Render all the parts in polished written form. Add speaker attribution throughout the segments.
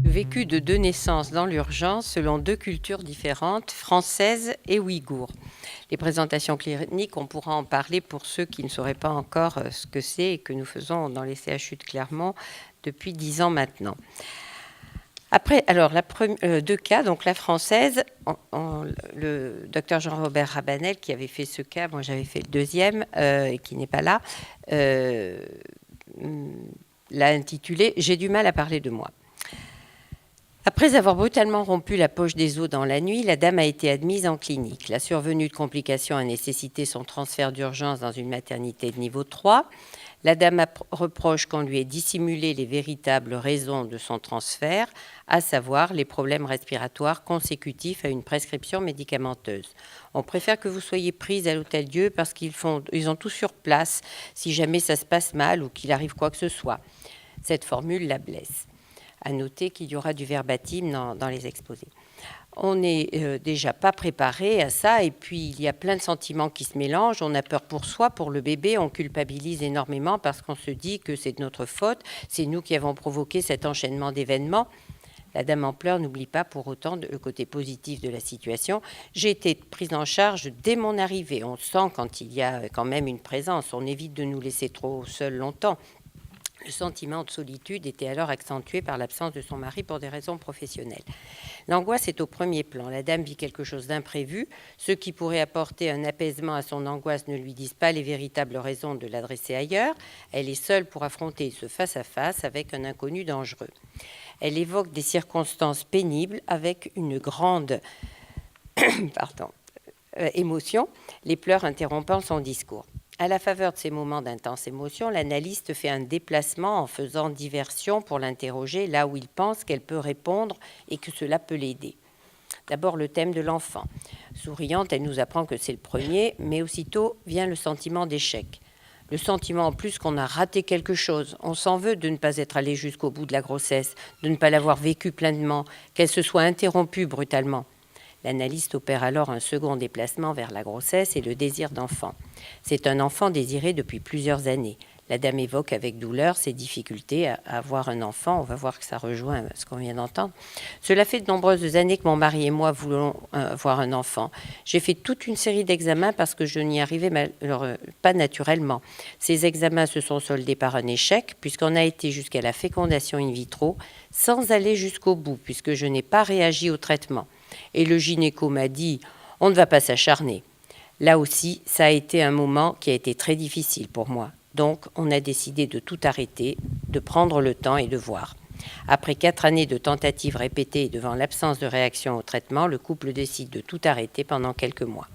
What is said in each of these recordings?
Speaker 1: vécu de 2 naissances dans l'urgence selon 2 cultures différentes, françaises et ouïghours. Les présentations cliniques, on pourra en parler pour ceux qui ne sauraient pas encore ce que c'est et que nous faisons dans les CHU de Clermont depuis 10 ans maintenant. Après, alors, 2 cas, donc la française, le docteur Jean-Robert Rabanel qui avait fait ce cas, moi j'avais fait le deuxième, et qui n'est pas là, l'a intitulé « J'ai du mal à parler de moi ». Après avoir brutalement rompu la poche des os dans la nuit, la dame a été admise en clinique. La survenue de complications a nécessité son transfert d'urgence dans une maternité de niveau 3. La dame reproche qu'on lui ait dissimulé les véritables raisons de son transfert, à savoir les problèmes respiratoires consécutifs à une prescription médicamenteuse. On préfère que vous soyez prise à l'Hôtel-Dieu parce qu'ils ont tout sur place si jamais ça se passe mal ou qu'il arrive quoi que ce soit. Cette formule la blesse. À noter qu'il y aura du verbatim dans les exposés. On n'est déjà pas préparé à ça, et puis il y a plein de sentiments qui se mélangent. On a peur pour soi, pour le bébé, on culpabilise énormément parce qu'on se dit que c'est de notre faute, c'est nous qui avons provoqué cet enchaînement d'événements. La dame en pleurs n'oublie pas pour autant le côté positif de la situation. J'ai été prise en charge dès mon arrivée. On sent quand il y a quand même une présence, on évite de nous laisser trop seuls longtemps. Le sentiment de solitude était alors accentué par l'absence de son mari pour des raisons professionnelles. L'angoisse est au premier plan. La dame vit quelque chose d'imprévu. Ceux qui pourraient apporter un apaisement à son angoisse ne lui disent pas les véritables raisons de l'adresser ailleurs. Elle est seule pour affronter ce face-à-face avec un inconnu dangereux. Elle évoque des circonstances pénibles avec une grande émotion, les pleurs interrompant son discours. À la faveur de ces moments d'intense émotion, l'analyste fait un déplacement en faisant diversion pour l'interroger là où il pense qu'elle peut répondre et que cela peut l'aider. D'abord, le thème de l'enfant. Souriante, elle nous apprend que c'est le premier, mais aussitôt vient le sentiment d'échec. Le sentiment en plus qu'on a raté quelque chose. On s'en veut de ne pas être allé jusqu'au bout de la grossesse, de ne pas l'avoir vécue pleinement, qu'elle se soit interrompue brutalement. L'analyste opère alors un second déplacement vers la grossesse et le désir d'enfant. C'est un enfant désiré depuis plusieurs années. La dame évoque avec douleur ses difficultés à avoir un enfant. On va voir que ça rejoint ce qu'on vient d'entendre. Cela fait de nombreuses années que mon mari et moi voulons avoir un enfant. J'ai fait toute une série d'examens parce que je n'y arrivais pas naturellement. Ces examens se sont soldés par un échec puisqu'on a été jusqu'à la fécondation in vitro sans aller jusqu'au bout puisque je n'ai pas réagi au traitement. Et le gynéco m'a dit « on ne va pas s'acharner ». Là aussi, ça a été un moment qui a été très difficile pour moi. Donc, on a décidé de tout arrêter, de prendre le temps et de voir. Après 4 années de tentatives répétées et devant l'absence de réaction au traitement, le couple décide de tout arrêter pendant quelques mois.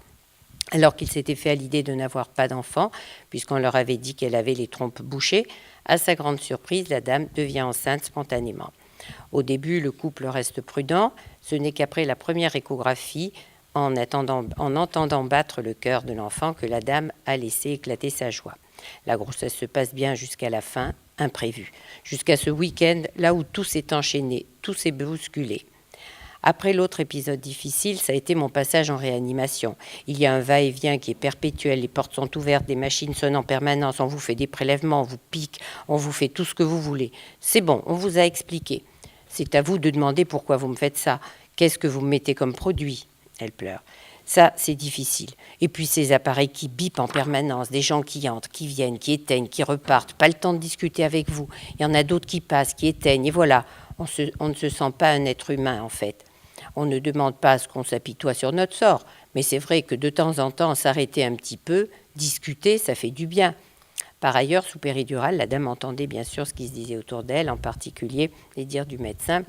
Speaker 1: Alors qu'il s'était fait à l'idée de n'avoir pas d'enfant, puisqu'on leur avait dit qu'elle avait les trompes bouchées, à sa grande surprise, la dame devient enceinte spontanément. Au début, le couple reste prudent. Ce n'est qu'après la première échographie, en entendant battre le cœur de l'enfant, que la dame a laissé éclater sa joie. La grossesse se passe bien jusqu'à la fin, imprévue. Jusqu'à ce week-end, là où tout s'est enchaîné, tout s'est bousculé. Après l'autre épisode difficile, ça a été mon passage en réanimation. Il y a un va-et-vient qui est perpétuel, les portes sont ouvertes, des machines sonnent en permanence, on vous fait des prélèvements, on vous pique, on vous fait tout ce que vous voulez. C'est bon, on vous a expliqué. C'est à vous de demander pourquoi vous me faites ça. Qu'est-ce que vous me mettez comme produit ? Elle pleure. Ça, c'est difficile. Et puis ces appareils qui bipent en permanence, des gens qui entrent, qui viennent, qui éteignent, qui repartent, pas le temps de discuter avec vous. Il y en a d'autres qui passent, qui éteignent, et voilà. On ne se sent pas un être humain, en fait. On ne demande pas à ce qu'on s'apitoie sur notre sort, mais c'est vrai que de temps en temps, s'arrêter un petit peu, discuter, ça fait du bien. Par ailleurs, sous péridurale, la dame entendait bien sûr ce qui se disait autour d'elle, en particulier les dires du médecin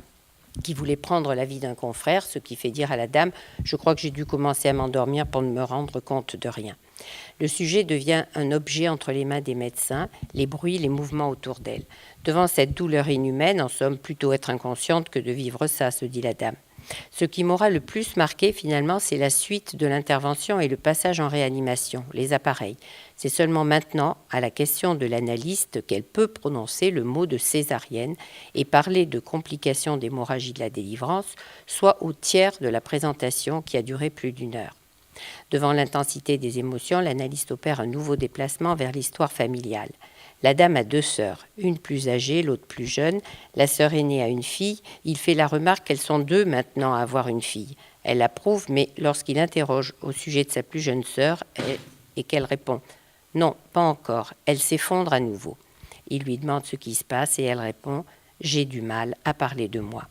Speaker 1: qui voulait prendre la vie d'un confrère, ce qui fait dire à la dame « Je crois que j'ai dû commencer à m'endormir pour ne me rendre compte de rien ». Le sujet devient un objet entre les mains des médecins, les bruits, les mouvements autour d'elle. Devant cette douleur inhumaine, en somme, plutôt être inconsciente que de vivre ça, se dit la dame. Ce qui m'aura le plus marqué, finalement, c'est la suite de l'intervention et le passage en réanimation, les appareils. C'est seulement maintenant, à la question de l'analyste, qu'elle peut prononcer le mot de césarienne et parler de complications d'hémorragie de la délivrance, soit au tiers de la présentation qui a duré plus d'1 heure. Devant l'intensité des émotions, l'analyste opère un nouveau déplacement vers l'histoire familiale. La dame a 2 sœurs, une plus âgée, l'autre plus jeune. La sœur aînée a une fille. Il fait la remarque qu'elles sont 2 maintenant à avoir une fille. Elle approuve, mais lorsqu'il interroge au sujet de sa plus jeune sœur et qu'elle répond « Non, pas encore », elle s'effondre à nouveau. Il lui demande ce qui se passe et elle répond « J'ai du mal à parler de moi ».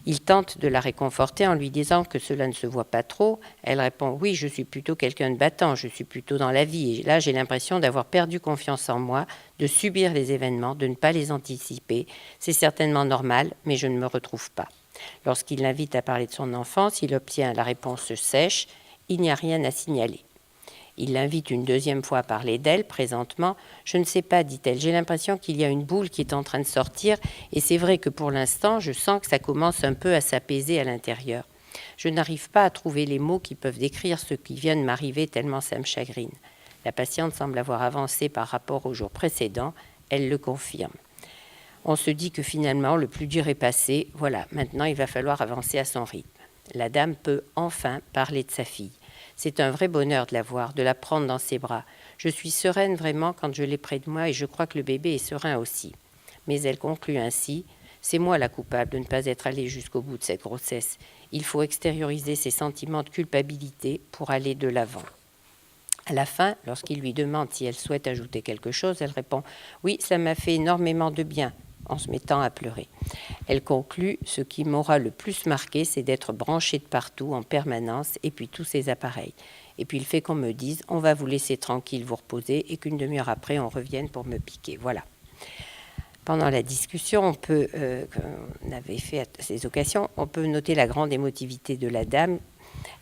Speaker 1: Il tente de la réconforter en lui disant que cela ne se voit pas trop. Elle répond « Oui, je suis plutôt quelqu'un de battant, je suis plutôt dans la vie. Et là, j'ai l'impression d'avoir perdu confiance en moi, de subir les événements, de ne pas les anticiper. C'est certainement normal, mais je ne me retrouve pas. » Lorsqu'il l'invite à parler de son enfance, il obtient la réponse sèche « Il n'y a rien à signaler ». Il l'invite une 2e fois à parler d'elle, présentement. « Je ne sais pas, dit-elle, j'ai l'impression qu'il y a une boule qui est en train de sortir, et c'est vrai que pour l'instant, je sens que ça commence un peu à s'apaiser à l'intérieur. Je n'arrive pas à trouver les mots qui peuvent décrire ce qui vient de m'arriver tellement ça me chagrine. » La patiente semble avoir avancé par rapport au jour précédent. Elle le confirme. On se dit que finalement, le plus dur est passé. Voilà, maintenant, il va falloir avancer à son rythme. La dame peut enfin parler de sa fille. C'est un vrai bonheur de la voir, de la prendre dans ses bras. Je suis sereine vraiment quand je l'ai près de moi et je crois que le bébé est serein aussi. Mais elle conclut ainsi « C'est moi la coupable de ne pas être allée jusqu'au bout de cette grossesse. Il faut extérioriser ses sentiments de culpabilité pour aller de l'avant. » À la fin, lorsqu'il lui demande si elle souhaite ajouter quelque chose, elle répond « Oui, ça m'a fait énormément de bien », en se mettant à pleurer. Elle conclut « Ce qui m'aura le plus marqué, c'est d'être branchée de partout en permanence et puis tous ces appareils. Et puis le fait qu'on me dise « On va vous laisser tranquille, vous reposer et qu'une demi-heure après, on revienne pour me piquer. » Voilà. Pendant la discussion, qu'on avait fait à ces occasions, on peut noter la grande émotivité de la dame.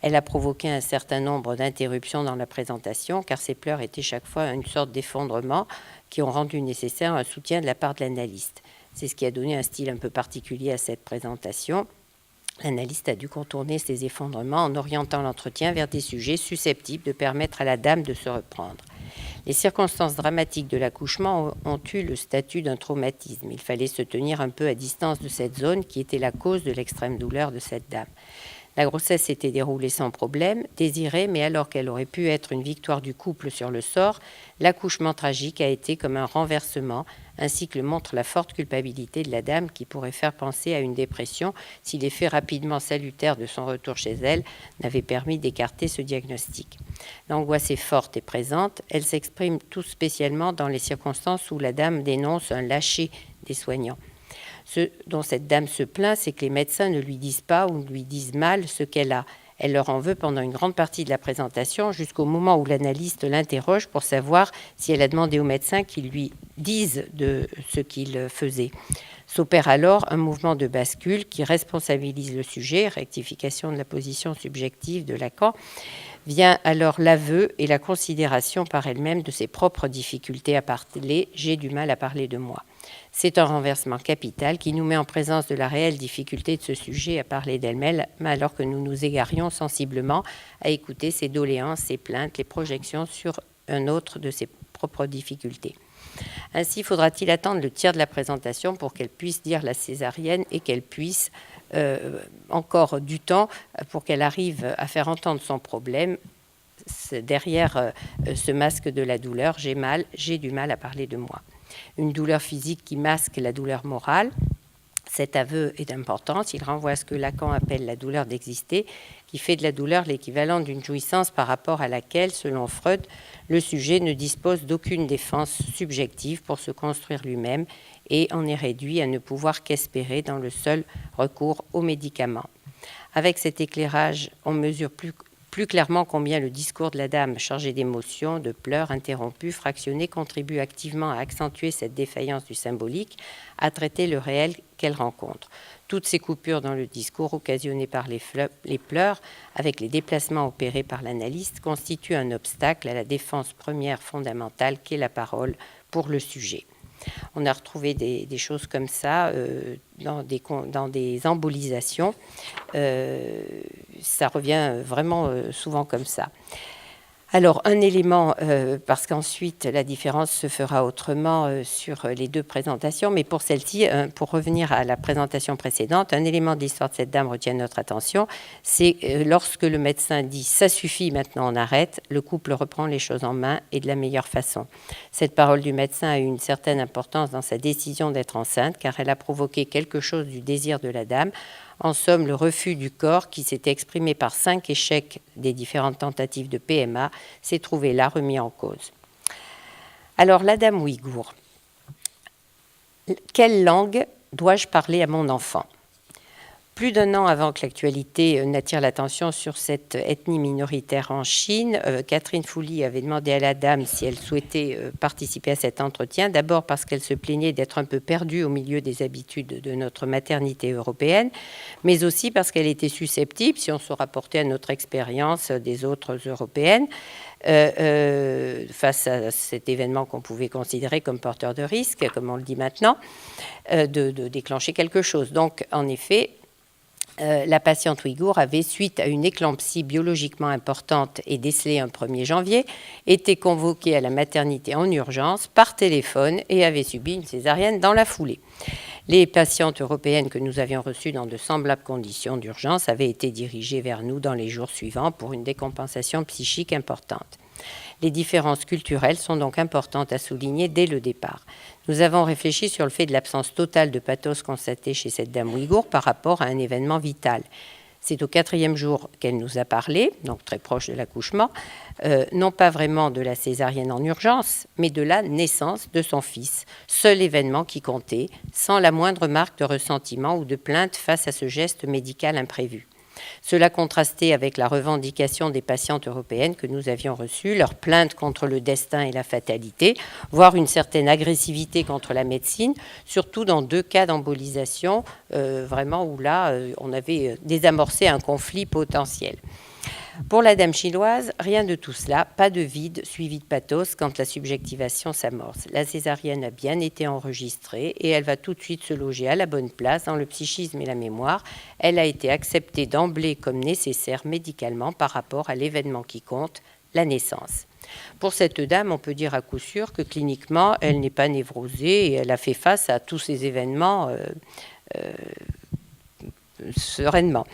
Speaker 1: Elle a provoqué un certain nombre d'interruptions dans la présentation, car ses pleurs étaient chaque fois une sorte d'effondrement qui ont rendu nécessaire un soutien de la part de l'analyste. C'est ce qui a donné un style un peu particulier à cette présentation. L'analyste a dû contourner ces effondrements en orientant l'entretien vers des sujets susceptibles de permettre à la dame de se reprendre. Les circonstances dramatiques de l'accouchement ont eu le statut d'un traumatisme. Il fallait se tenir un peu à distance de cette zone qui était la cause de l'extrême douleur de cette dame. La grossesse s'était déroulée sans problème, désirée, mais alors qu'elle aurait pu être une victoire du couple sur le sort, l'accouchement tragique a été comme un renversement, ainsi que le montre la forte culpabilité de la dame qui pourrait faire penser à une dépression si l'effet rapidement salutaire de son retour chez elle n'avait permis d'écarter ce diagnostic. L'angoisse est forte et présente, elle s'exprime tout spécialement dans les circonstances où la dame dénonce un lâcher des soignants. Ce dont cette dame se plaint, c'est que les médecins ne lui disent pas ou lui disent mal ce qu'elle a. Elle leur en veut pendant une grande partie de la présentation, jusqu'au moment où l'analyste l'interroge pour savoir si elle a demandé aux médecins qu'ils lui disent de ce qu'il faisait. S'opère alors un mouvement de bascule qui responsabilise le sujet, rectification de la position subjective de Lacan. Vient alors l'aveu et la considération par elle-même de ses propres difficultés à parler. J'ai du mal à parler de moi. C'est un renversement capital qui nous met en présence de la réelle difficulté de ce sujet à parler d'elle-même, alors que nous nous égarions sensiblement à écouter ses doléances, ses plaintes, les projections sur un autre de ses propres difficultés. Ainsi, faudra-t-il attendre le tiers de la présentation pour qu'elle puisse dire la césarienne et qu'elle puisse encore du temps pour qu'elle arrive à faire entendre son problème derrière ce masque de la douleur. J'ai du mal à parler de moi. Une douleur physique qui masque la douleur morale. Cet aveu est d'importance. Il renvoie à ce que Lacan appelle la douleur d'exister, qui fait de la douleur l'équivalent d'une jouissance par rapport à laquelle, selon Freud, le sujet ne dispose d'aucune défense subjective pour se construire lui-même et en est réduit à ne pouvoir qu'espérer dans le seul recours aux médicaments. Avec cet éclairage, on mesure plus clairement combien le discours de la dame, chargé d'émotions, de pleurs, interrompus, fractionnés, contribue activement à accentuer cette défaillance du symbolique, à traiter le réel qu'elle rencontre. Toutes ces coupures dans le discours occasionnées par les pleurs, avec les déplacements opérés par l'analyste, constituent un obstacle à la défense première fondamentale qu'est la parole pour le sujet. On a retrouvé des choses comme ça dans des embolisations. Ça revient vraiment souvent comme ça. Alors, un élément, parce qu'ensuite la différence se fera autrement sur les deux présentations, mais pour celle-ci, pour revenir à la présentation précédente, un élément de l'histoire de cette dame retient notre attention, c'est lorsque le médecin dit « ça suffit, maintenant on arrête », le couple reprend les choses en main et de la meilleure façon. Cette parole du médecin a eu une certaine importance dans sa décision d'être enceinte, car elle a provoqué quelque chose du désir de la dame. En somme, le refus du corps, qui s'était exprimé par 5 échecs des différentes tentatives de PMA, s'est trouvé là remis en cause. Alors, la dame ouïghour. Quelle langue dois-je parler à mon enfant ? Plus d'un an avant que l'actualité n'attire l'attention sur cette ethnie minoritaire en Chine, Catherine Fouly avait demandé à la dame si elle souhaitait participer à cet entretien, d'abord parce qu'elle se plaignait d'être un peu perdue au milieu des habitudes de notre maternité européenne, mais aussi parce qu'elle était susceptible, si on se rapportait à notre expérience des autres européennes, face à cet événement qu'on pouvait considérer comme porteur de risque, comme on le dit maintenant, de déclencher quelque chose. Donc, en effet, la patiente ouïghour avait, suite à une éclampsie biologiquement importante et décelée un 1er janvier, été convoquée à la maternité en urgence par téléphone et avait subi une césarienne dans la foulée. Les patientes européennes que nous avions reçues dans de semblables conditions d'urgence avaient été dirigées vers nous dans les jours suivants pour une décompensation psychique importante. Les différences culturelles sont donc importantes à souligner dès le départ. Nous avons réfléchi sur le fait de l'absence totale de pathos constatée chez cette dame ouïghour par rapport à un événement vital. C'est au 4e jour qu'elle nous a parlé, donc très proche de l'accouchement, non pas vraiment de la césarienne en urgence, mais de la naissance de son fils, seul événement qui comptait, sans la moindre marque de ressentiment ou de plainte face à ce geste médical imprévu. Cela contrastait avec la revendication des patientes européennes que nous avions reçues, leur plainte contre le destin et la fatalité, voire une certaine agressivité contre la médecine, surtout dans 2 cas d'embolisation, vraiment où là, on avait désamorcé un conflit potentiel. Pour la dame chinoise, rien de tout cela, pas de vide suivi de pathos quand la subjectivation s'amorce. La césarienne a bien été enregistrée et elle va tout de suite se loger à la bonne place dans le psychisme et la mémoire. Elle a été acceptée d'emblée comme nécessaire médicalement par rapport à l'événement qui compte, la naissance. Pour cette dame, on peut dire à coup sûr que cliniquement, elle n'est pas névrosée et elle a fait face à tous ces événements sereinement.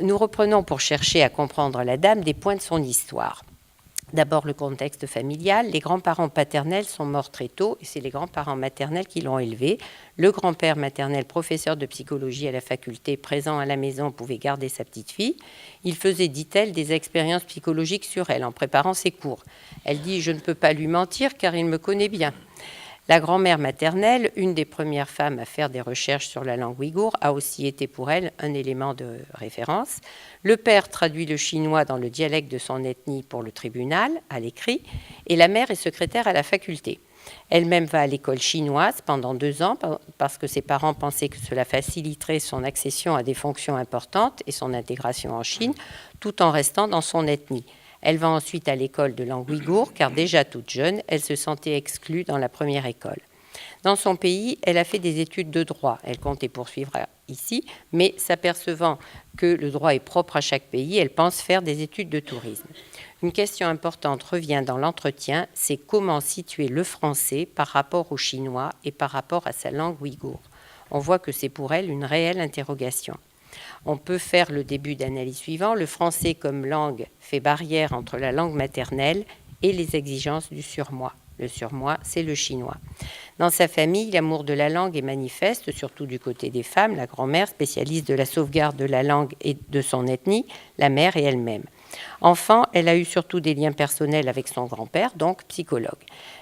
Speaker 1: Nous reprenons pour chercher à comprendre la dame des points de son histoire. D'abord, le contexte familial. Les grands-parents paternels sont morts très tôt et c'est les grands-parents maternels qui l'ont élevée. Le grand-père maternel, professeur de psychologie à la faculté, présent à la maison, pouvait garder sa petite fille. Il faisait, dit-elle, des expériences psychologiques sur elle en préparant ses cours. Elle dit « Je ne peux pas lui mentir car il me connaît bien ». La grand-mère maternelle, une des premières femmes à faire des recherches sur la langue ouïghour, a aussi été pour elle un élément de référence. Le père traduit le chinois dans le dialecte de son ethnie pour le tribunal, à l'écrit, et la mère est secrétaire à la faculté. Elle-même va à l'école chinoise pendant 2 ans parce que ses parents pensaient que cela faciliterait son accession à des fonctions importantes et son intégration en Chine, tout en restant dans son ethnie. Elle va ensuite à l'école de langue ouïghour, car déjà toute jeune, elle se sentait exclue dans la première école. Dans son pays, elle a fait des études de droit. Elle comptait poursuivre ici, mais s'apercevant que le droit est propre à chaque pays, elle pense faire des études de tourisme. Une question importante revient dans l'entretien, c'est comment situer le français par rapport au chinois et par rapport à sa langue ouïghour. On voit que c'est pour elle une réelle interrogation. On peut faire le début d'analyse suivant. Le français comme langue fait barrière entre la langue maternelle et les exigences du surmoi. Le surmoi, c'est le chinois. Dans sa famille, l'amour de la langue est manifeste, surtout du côté des femmes. La grand-mère, spécialiste de la sauvegarde de la langue et de son ethnie, la mère et elle-même. Enfant, elle a eu surtout des liens personnels avec son grand-père, donc psychologue.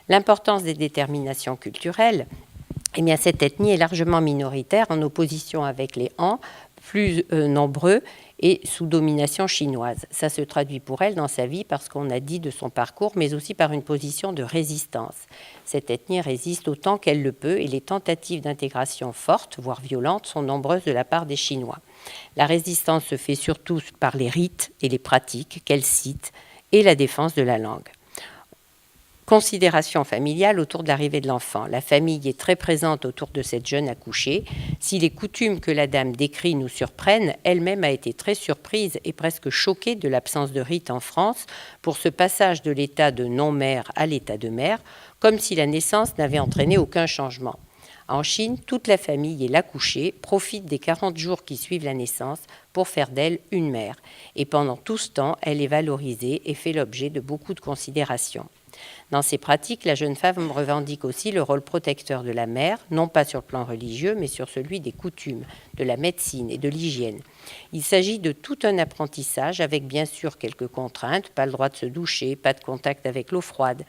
Speaker 1: L'importance des déterminations culturelles, eh bien, cette ethnie est largement minoritaire en opposition avec les Han, plus nombreux et sous domination chinoise. Ça se traduit pour elle dans sa vie parce qu'on a dit de son parcours, mais aussi par une position de résistance. Cette ethnie résiste autant qu'elle le peut et les tentatives d'intégration fortes, voire violentes, sont nombreuses de la part des Chinois. La résistance se fait surtout par les rites et les pratiques qu'elle cite et la défense de la langue. Considération familiale autour de l'arrivée de l'enfant. La famille est très présente autour de cette jeune accouchée. Si les coutumes que la dame décrit nous surprennent, elle-même a été très surprise et presque choquée de l'absence de rite en France pour ce passage de l'état de non-mère à l'état de mère, comme si la naissance n'avait entraîné aucun changement. En Chine, toute la famille et l'accouchée profitent des 40 jours qui suivent la naissance pour faire d'elle une mère. Et pendant tout ce temps, elle est valorisée et fait l'objet de beaucoup de considérations. Dans ces pratiques, la jeune femme revendique aussi le rôle protecteur de la mère, non pas sur le plan religieux, mais sur celui des coutumes, de la médecine et de l'hygiène. Il s'agit de tout un apprentissage avec bien sûr quelques contraintes, pas le droit de se doucher, pas de contact avec l'eau froide.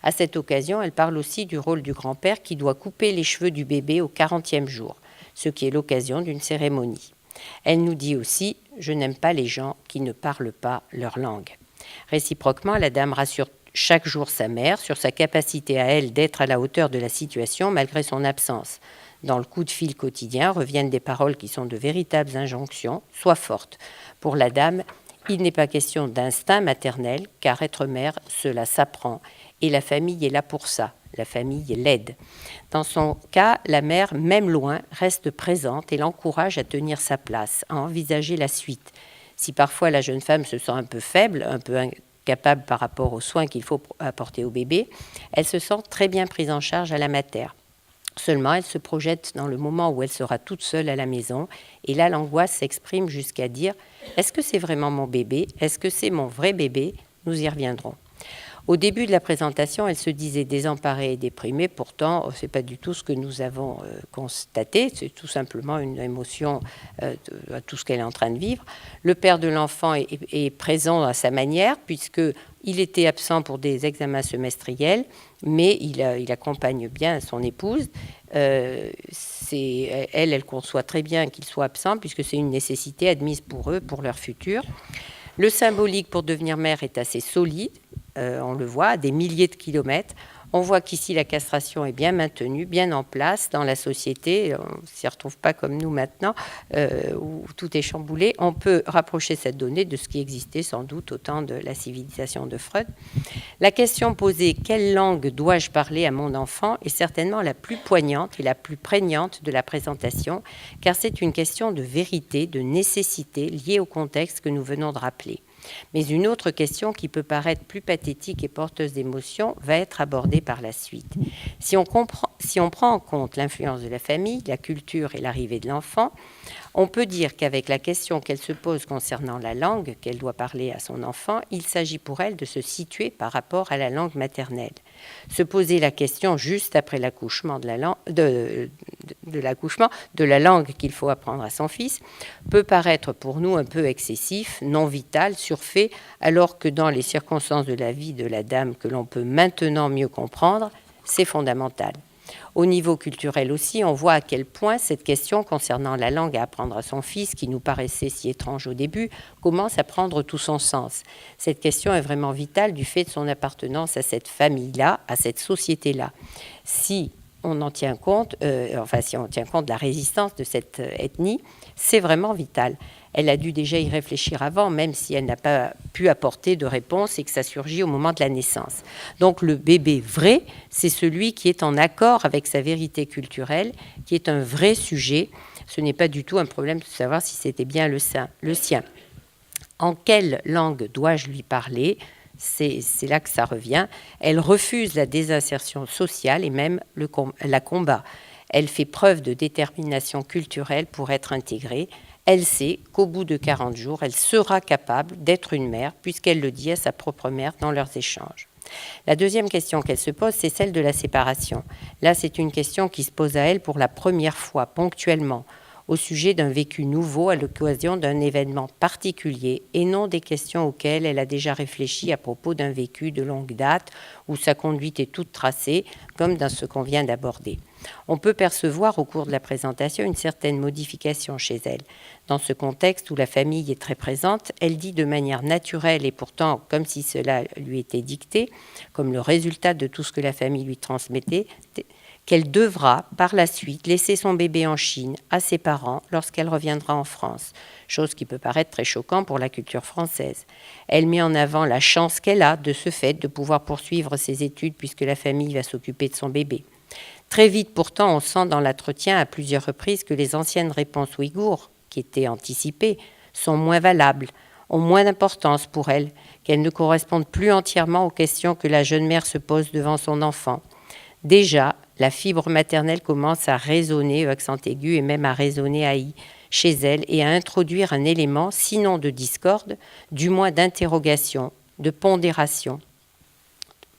Speaker 1: À cette occasion, elle parle aussi du rôle du grand-père qui doit couper les cheveux du bébé au 40e jour, ce qui est l'occasion d'une cérémonie. Elle nous dit aussi « Je n'aime pas les gens qui ne parlent pas leur langue ». Réciproquement, la dame rassure chaque jour sa mère sur sa capacité à elle d'être à la hauteur de la situation malgré son absence. Dans le coup de fil quotidien reviennent des paroles qui sont de véritables injonctions, sois forte. Pour la dame, il n'est pas question d'instinct maternel, car être mère, cela s'apprend. Et la famille est là pour ça, la famille l'aide. Dans son cas, la mère, même loin, reste présente et l'encourage à tenir sa place, à envisager la suite. Si parfois la jeune femme se sent un peu faible, un peu capable par rapport aux soins qu'il faut apporter au bébé, elle se sent très bien prise en charge à la mater. Seulement, elle se projette dans le moment où elle sera toute seule à la maison, et là, l'angoisse s'exprime jusqu'à dire « Est-ce que c'est vraiment mon bébé ? Est-ce que c'est mon vrai bébé ?» Nous y reviendrons. Au début de la présentation, elle se disait désemparée et déprimée. Pourtant, ce n'est pas du tout ce que nous avons constaté. C'est tout simplement une émotion à tout ce qu'elle est en train de vivre. Le père de l'enfant est présent à sa manière, puisqu'il était absent pour des examens semestriels, mais il accompagne bien son épouse. Elle conçoit très bien qu'il soit absent, puisque c'est une nécessité admise pour eux, pour leur futur. Le symbolique pour devenir mère est assez solide. On le voit, à des milliers de kilomètres. On voit qu'ici, la castration est bien maintenue, bien en place dans la société. On ne s'y retrouve pas comme nous maintenant, où tout est chamboulé. On peut rapprocher cette donnée de ce qui existait sans doute au temps de la civilisation de Freud. La question posée « Quelle langue dois-je parler à mon enfant ?» est certainement la plus poignante et la plus prégnante de la présentation, car c'est une question de vérité, de nécessité liée au contexte que nous venons de rappeler. Mais une autre question qui peut paraître plus pathétique et porteuse d'émotion va être abordée par la suite. Si on prend en compte l'influence de la famille, la culture et l'arrivée de l'enfant, on peut dire qu'avec la question qu'elle se pose concernant la langue qu'elle doit parler à son enfant, il s'agit pour elle de se situer par rapport à la langue maternelle. Se poser la question juste après l'accouchement de la langue qu'il faut apprendre à son fils peut paraître pour nous un peu excessif, non vital, surfait, alors que dans les circonstances de la vie de la dame que l'on peut maintenant mieux comprendre, c'est fondamental. Au niveau culturel aussi, on voit à quel point cette question concernant la langue à apprendre à son fils, qui nous paraissait si étrange au début, commence à prendre tout son sens. Cette question est vraiment vitale du fait de son appartenance à cette famille-là, à cette société-là. Si on en tient compte, si on tient compte de la résistance de cette ethnie, c'est vraiment vital. Elle a dû déjà y réfléchir avant, même si elle n'a pas pu apporter de réponse et que ça surgit au moment de la naissance. Donc le bébé vrai, c'est celui qui est en accord avec sa vérité culturelle, qui est un vrai sujet. Ce n'est pas du tout un problème de savoir si c'était bien le sien. En quelle langue dois-je lui parler ? C'est là que ça revient. Elle refuse la désinsertion sociale et même la combat. Elle fait preuve de détermination culturelle pour être intégrée. Elle sait qu'au bout de 40 jours, elle sera capable d'être une mère, puisqu'elle le dit à sa propre mère dans leurs échanges. La deuxième question qu'elle se pose, c'est celle de la séparation. Là, c'est une question qui se pose à elle pour la première fois, ponctuellement, au sujet d'un vécu nouveau à l'occasion d'un événement particulier et non des questions auxquelles elle a déjà réfléchi à propos d'un vécu de longue date où sa conduite est toute tracée, comme dans ce qu'on vient d'aborder. On peut percevoir au cours de la présentation une certaine modification chez elle. Dans ce contexte où la famille est très présente, elle dit de manière naturelle et pourtant comme si cela lui était dicté, comme le résultat de tout ce que la famille lui transmettait, qu'elle devra, par la suite, laisser son bébé en Chine à ses parents lorsqu'elle reviendra en France, chose qui peut paraître très choquante pour la culture française. Elle met en avant la chance qu'elle a, de ce fait, de pouvoir poursuivre ses études puisque la famille va s'occuper de son bébé. Très vite, pourtant, on sent dans l'entretien à plusieurs reprises que les anciennes réponses ouïghours, qui étaient anticipées, sont moins valables, ont moins d'importance pour elle, qu'elles ne correspondent plus entièrement aux questions que la jeune mère se pose devant son enfant. Déjà, la fibre maternelle commence à résonner, accent aigu, et même à résonner chez elle, et à introduire un élément, sinon de discorde, du moins d'interrogation, de pondération,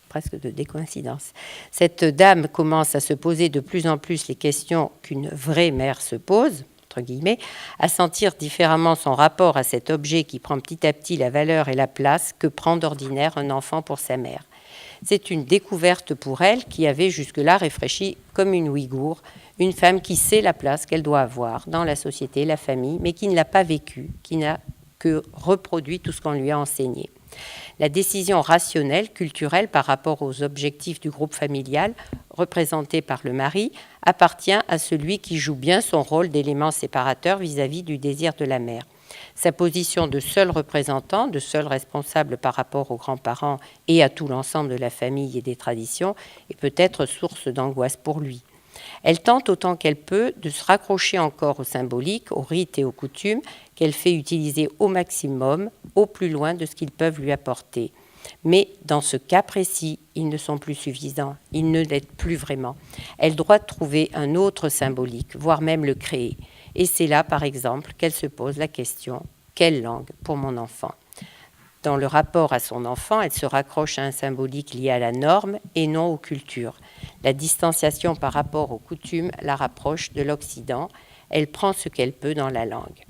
Speaker 1: presque de décoïncidence. Cette dame commence à se poser de plus en plus les questions qu'une vraie mère se pose, entre guillemets, à sentir différemment son rapport à cet objet qui prend petit à petit la valeur et la place que prend d'ordinaire un enfant pour sa mère. C'est une découverte pour elle qui avait jusque-là réfléchi comme une Ouïghour, une femme qui sait la place qu'elle doit avoir dans la société, la famille, mais qui ne l'a pas vécue, qui n'a que reproduit tout ce qu'on lui a enseigné. La décision rationnelle, culturelle par rapport aux objectifs du groupe familial, représenté par le mari, appartient à celui qui joue bien son rôle d'élément séparateur vis-à-vis du désir de la mère. Sa position de seul représentant, de seul responsable par rapport aux grands-parents et à tout l'ensemble de la famille et des traditions, est peut-être source d'angoisse pour lui. Elle tente autant qu'elle peut de se raccrocher encore au symbolique, aux rites et aux coutumes qu'elle fait utiliser au maximum, au plus loin de ce qu'ils peuvent lui apporter. Mais dans ce cas précis, ils ne sont plus suffisants, ils ne l'aident plus vraiment. Elle doit trouver un autre symbolique, voire même le créer. Et c'est là, par exemple, qu'elle se pose la question « Quelle langue pour mon enfant ?» Dans le rapport à son enfant, elle se raccroche à un symbolique lié à la norme et non aux cultures. La distanciation par rapport aux coutumes la rapproche de l'Occident. Elle prend ce qu'elle peut dans la langue.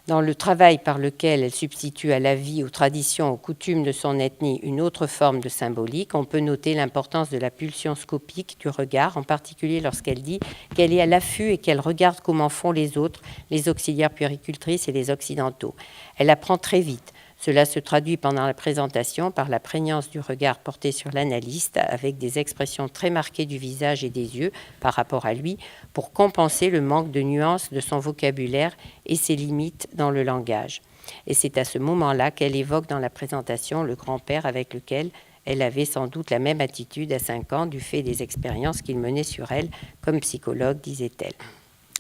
Speaker 1: Dans le travail par lequel elle substitue à la vie, aux traditions, aux coutumes de son ethnie une autre forme de symbolique, on peut noter l'importance de la pulsion scopique du regard, en particulier lorsqu'elle dit qu'elle est à l'affût et qu'elle regarde comment font les autres, les auxiliaires puéricultrices et les occidentaux. Elle apprend très vite. Cela se traduit pendant la présentation par la prégnance du regard porté sur l'analyste avec des expressions très marquées du visage et des yeux par rapport à lui pour compenser le manque de nuances de son vocabulaire et ses limites dans le langage. Et c'est à ce moment-là qu'elle évoque dans la présentation le grand-père avec lequel elle avait sans doute la même attitude à 5 ans du fait des expériences qu'il menait sur elle comme psychologue, disait-elle.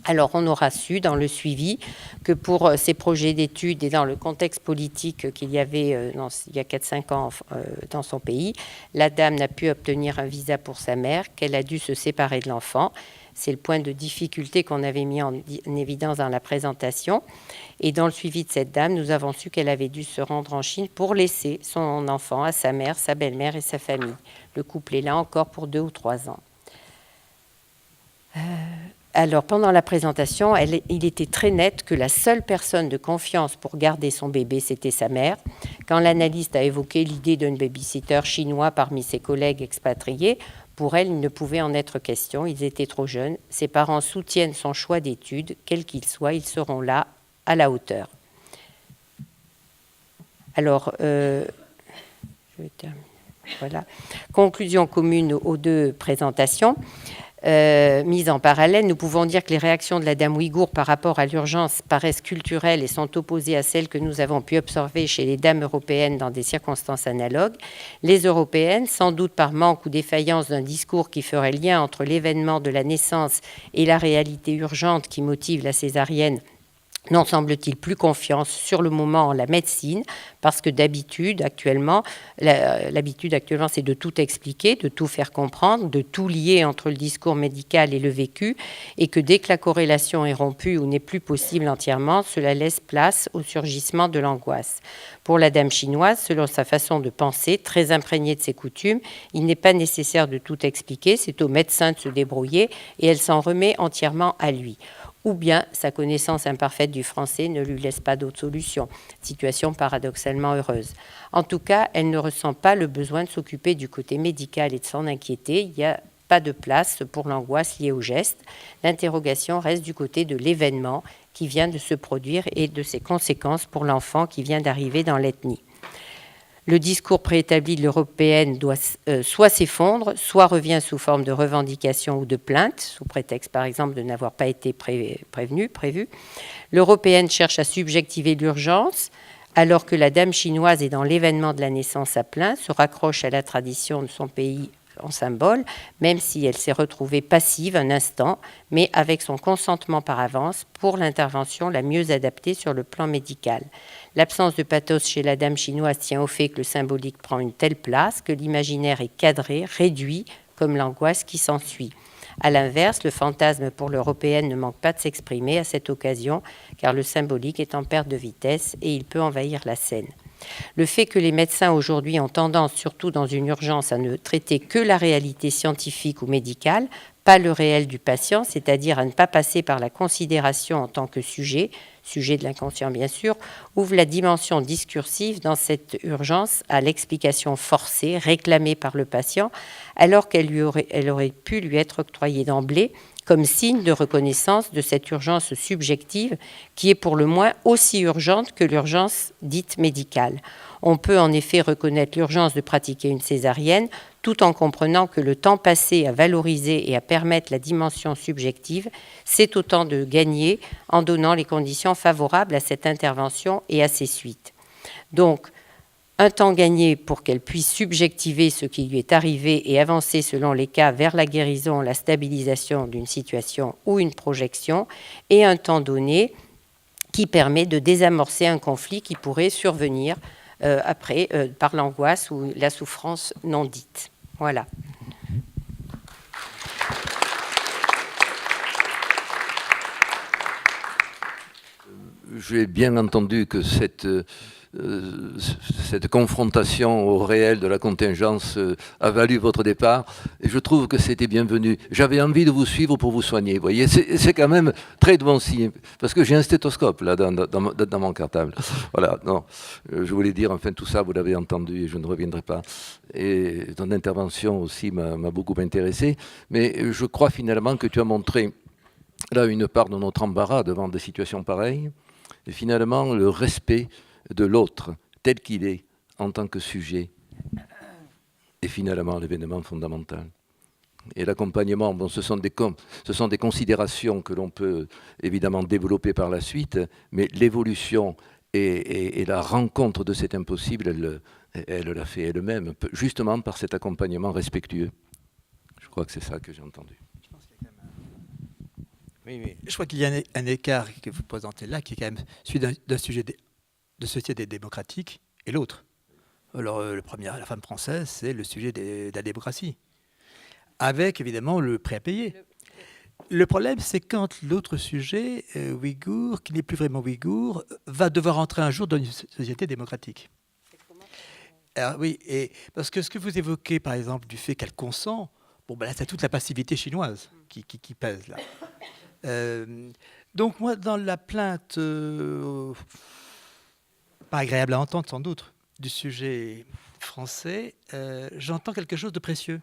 Speaker 1: Alors, on aura su dans le suivi que pour ces projets d'études et dans le contexte politique qu'il y avait il y a 4-5 ans dans son pays, la dame n'a pu obtenir un visa pour sa mère, qu'elle a dû se séparer de l'enfant. C'est le point de difficulté qu'on avait mis en évidence dans la présentation. Et dans le suivi de cette dame, nous avons su qu'elle avait dû se rendre en Chine pour laisser son enfant à sa mère, sa belle-mère et sa famille. Le couple est là encore pour 2 ou 3 ans. Alors, pendant la présentation, il était très net que la seule personne de confiance pour garder son bébé, c'était sa mère. Quand l'analyste a évoqué l'idée d'un baby-sitter chinois parmi ses collègues expatriés, pour elle, il ne pouvait en être question. Ils étaient trop jeunes. Ses parents soutiennent son choix d'études. Quel qu'il soit, ils seront là, à la hauteur. Alors, je vais terminer. Voilà. Conclusion commune aux 2 présentations. Mises en parallèle, nous pouvons dire que les réactions de la dame ouïghour par rapport à l'urgence paraissent culturelles et sont opposées à celles que nous avons pu observer chez les dames européennes dans des circonstances analogues. Les européennes, sans doute par manque ou défaillance d'un discours qui ferait lien entre l'événement de la naissance et la réalité urgente qui motive la césarienne, n'ont semble-t-il plus confiance sur le moment en la médecine, parce que d'habitude, actuellement, c'est de tout expliquer, de tout faire comprendre, de tout lier entre le discours médical et le vécu, et que dès que la corrélation est rompue ou n'est plus possible entièrement, cela laisse place au surgissement de l'angoisse. Pour la dame chinoise, selon sa façon de penser, très imprégnée de ses coutumes, il n'est pas nécessaire de tout expliquer, c'est au médecin de se débrouiller, et elle s'en remet entièrement à lui. Ou bien sa connaissance imparfaite du français ne lui laisse pas d'autre solution. Situation paradoxalement heureuse. En tout cas, elle ne ressent pas le besoin de s'occuper du côté médical et de s'en inquiéter. Il n'y a pas de place pour l'angoisse liée au geste. L'interrogation reste du côté de l'événement qui vient de se produire et de ses conséquences pour l'enfant qui vient d'arriver dans l'ethnie. Le discours préétabli de l'européenne doit soit s'effondre, soit revient sous forme de revendication ou de plainte, sous prétexte par exemple de n'avoir pas été prévu. L'européenne cherche à subjectiver l'urgence, alors que la dame chinoise est dans l'événement de la naissance à plein, se raccroche à la tradition de son pays en symbole, même si elle s'est retrouvée passive un instant, mais avec son consentement par avance pour l'intervention la mieux adaptée sur le plan médical. L'absence de pathos chez la dame chinoise tient au fait que le symbolique prend une telle place que l'imaginaire est cadré, réduit, comme l'angoisse qui s'ensuit. À l'inverse, le fantasme pour l'européenne ne manque pas de s'exprimer à cette occasion, car le symbolique est en perte de vitesse et il peut envahir la scène. Le fait que les médecins aujourd'hui ont tendance, surtout dans une urgence, à ne traiter que la réalité scientifique ou médicale, pas le réel du patient, c'est-à-dire à ne pas passer par la considération en tant que sujet de l'inconscient bien sûr, ouvre la dimension discursive dans cette urgence à l'explication forcée, réclamée par le patient, alors qu'elle aurait pu lui être octroyée d'emblée, comme signe de reconnaissance de cette urgence subjective qui est pour le moins aussi urgente que l'urgence dite médicale. On peut en effet reconnaître l'urgence de pratiquer une césarienne tout en comprenant que le temps passé à valoriser et à permettre la dimension subjective, c'est autant de gagner en donnant les conditions favorables à cette intervention et à ses suites. Donc, un temps gagné pour qu'elle puisse subjectiver ce qui lui est arrivé et avancer selon les cas vers la guérison, la stabilisation d'une situation ou une projection, et un temps donné qui permet de désamorcer un conflit qui pourrait survenir après par l'angoisse ou la souffrance non dite. Voilà.
Speaker 2: J'ai bien entendu que cette confrontation au réel de la contingence a valu votre départ, et je trouve que c'était bienvenu. J'avais envie de vous suivre pour vous soigner, vous voyez, c'est quand même très de bon signe, parce que j'ai un stéthoscope là dans mon cartable. Voilà, non, je voulais dire, enfin tout ça vous l'avez entendu et je ne reviendrai pas. Et ton intervention aussi m'a beaucoup intéressé, mais je crois finalement que tu as montré là une part de notre embarras devant des situations pareilles, et finalement le respect de l'autre tel qu'il est en tant que sujet est finalement l'événement fondamental. Et l'accompagnement, bon, ce sont des considérations que l'on peut évidemment développer par la suite, mais l'évolution et la rencontre de cet impossible, elle l'a fait elle-même, justement par cet accompagnement respectueux. Je crois que c'est ça que j'ai entendu.
Speaker 3: Oui. Je crois qu'il y a un écart que vous présentez là, qui est quand même celui d'un sujet de société démocratique et l'autre. Alors, la femme française, c'est le sujet de la démocratie, avec évidemment le prix à payer. Le problème, c'est quand l'autre sujet, ouïghour, qui n'est plus vraiment ouïghour, va devoir entrer un jour dans une société démocratique. Alors, oui, et parce que ce que vous évoquez, par exemple, du fait qu'elle consent, bon, ben là, c'est toute la passivité chinoise qui pèse là. Donc moi, dans la plainte, pas agréable à entendre sans doute, du sujet français, j'entends quelque chose de précieux.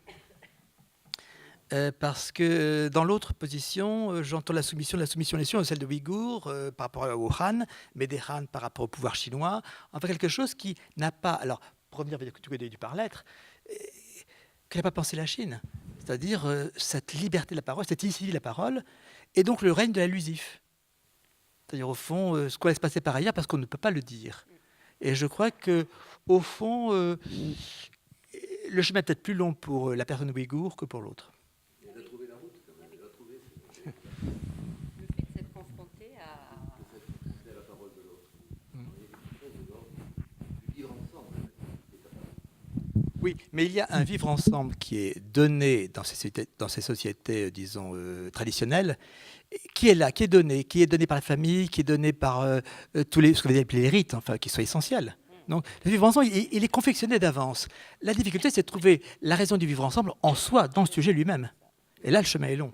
Speaker 3: Parce que dans l'autre position, j'entends la soumission nation, celle de Ouïghours par rapport au Han, mais des Han par rapport au pouvoir chinois. Enfin, quelque chose qui n'a pas, alors, pour revenir avec ce que tu as dit par lettre, que n'a pas pensé la Chine. C'est-à-dire cette liberté de la parole, cette initiative de la parole, et donc le règne de l'allusif. C'est-à-dire, au fond, ce qu'on laisse passer par ailleurs parce qu'on ne peut pas le dire. Et je crois qu'au fond, le chemin est peut-être plus long pour la personne ouïghour que pour l'autre.
Speaker 2: Il a trouvé la route, quand même. Il a trouvé
Speaker 1: le fait de s'être confronté à
Speaker 2: la parole de l'autre. Vivre ensemble.
Speaker 3: Oui, mais il y a un vivre ensemble qui est donné dans ces sociétés disons, traditionnelles, qui est là, qui est donné par la famille, qui est donné par tous ce que vous appelez les rites, enfin, qui sont essentiels. Donc, le vivre ensemble, il est confectionné d'avance. La difficulté, c'est de trouver la raison du vivre ensemble en soi, dans le sujet lui-même. Et là, le chemin est long.